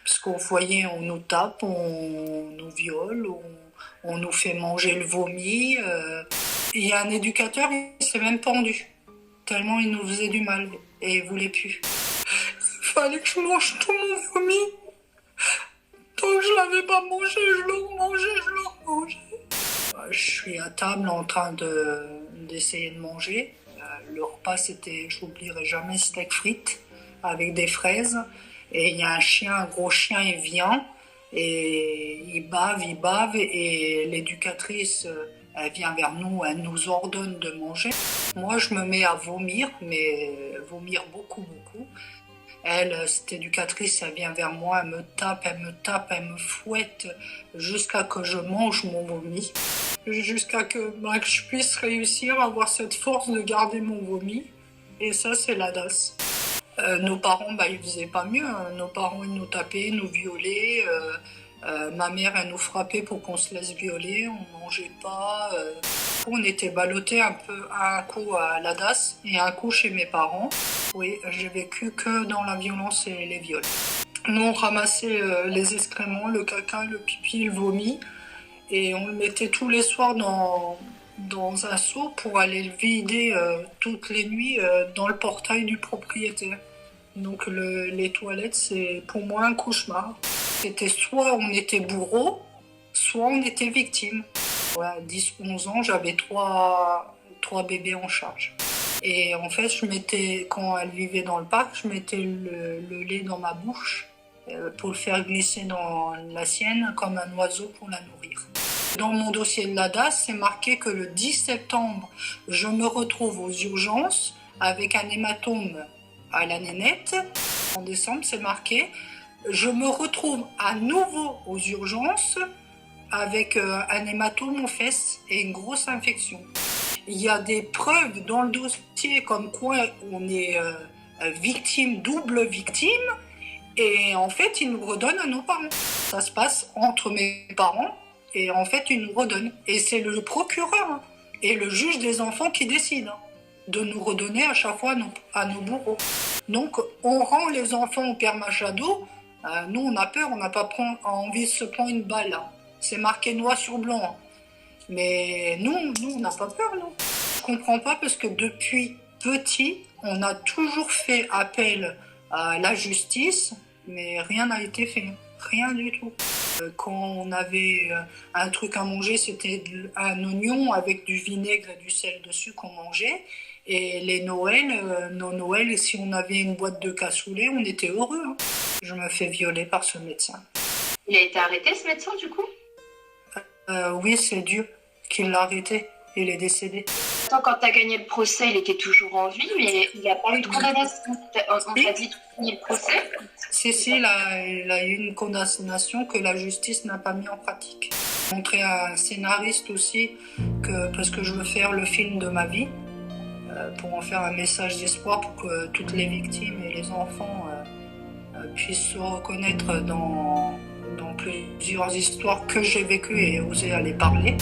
Parce qu'au foyer, on nous tape, on nous viole, on nous fait manger le vomi. Il y a un éducateur, il s'est même pendu, tellement il nous faisait du mal et il voulait plus. Il fallait que je mange tout mon vomi. Tant que je l'avais pas mangé, je le remangeais. Je suis à table en train d'essayer de manger. Le repas, c'était, j'oublierai jamais, steak frites avec des fraises. Et il y a un chien, un gros chien, il vient et il bave. Et l'éducatrice, elle vient vers nous, elle nous ordonne de manger. Moi, je me mets à vomir, mais vomir beaucoup. Elle, cette éducatrice, elle vient vers moi, elle me tape, elle me fouette jusqu'à que je mange mon vomi. Jusqu'à que je puisse réussir à avoir cette force de garder mon vomi. Et ça, c'est la DAS. Nos parents, ils faisaient pas mieux. Nos parents, ils nous tapaient, nous violaient. Ma mère, elle nous frappait pour qu'on se laisse violer. On mangeait pas. On était ballottés un peu, un coup à la DAS et un coup chez mes parents. Oui, j'ai vécu que dans la violence et les viols. Nous, on ramassait les excréments, le caca, le pipi, le vomi. Et on le mettait tous les soirs dans un seau pour aller le vider toutes les nuits dans le portail du propriétaire. Donc les toilettes, c'est pour moi un cauchemar. C'était soit on était bourreau, soit on était victime. À 10-11 ans, j'avais trois bébés en charge. Et en fait, quand elle vivait dans le parc, je mettais le lait dans ma bouche pour le faire glisser dans la sienne comme un oiseau pour la nourrir. Dans mon dossier de la DAS, c'est marqué que le 10 septembre, je me retrouve aux urgences avec un hématome à la nénette. En décembre, c'est marqué, je me retrouve à nouveau aux urgences avec un hématome aux fesses et une grosse infection. Il y a des preuves dans le dossier comme quoi on est victime, double victime, et en fait, ils nous redonnent à nos parents. Ça se passe entre mes parents, et en fait, ils nous redonnent. Et c'est le procureur et le juge des enfants qui décident de nous redonner à chaque fois à nos bourreaux. Donc, on rend les enfants au père Machado. Nous, on a peur, on n'a pas envie de se prendre une balle. C'est marqué noir sur blanc. Mais nous, on n'a pas peur, non. Je comprends pas parce que depuis petit, on a toujours fait appel à la justice, mais rien n'a été fait. Rien du tout. Quand on avait un truc à manger, c'était un oignon avec du vinaigre et du sel dessus qu'on mangeait. Et les Noëls, nos Noëls, si on avait une boîte de cassoulet, on était heureux. Je me fais violer par ce médecin. Il a été arrêté, ce médecin, du coup? Oui, c'est Dieu qui l'a arrêté. Il est décédé. Attends, quand tu as gagné le procès, il était toujours en vie, mais il n'y a pas eu de condamnation. On t'a dit de gagner le procès? Si, il a eu une condamnation que la justice n'a pas mis en pratique. J'ai montré à un scénariste aussi, parce que je veux faire le film de ma vie, pour en faire un message d'espoir pour que toutes les victimes et les enfants puissent se reconnaître dans plusieurs histoires que j'ai vécues et oser aller parler.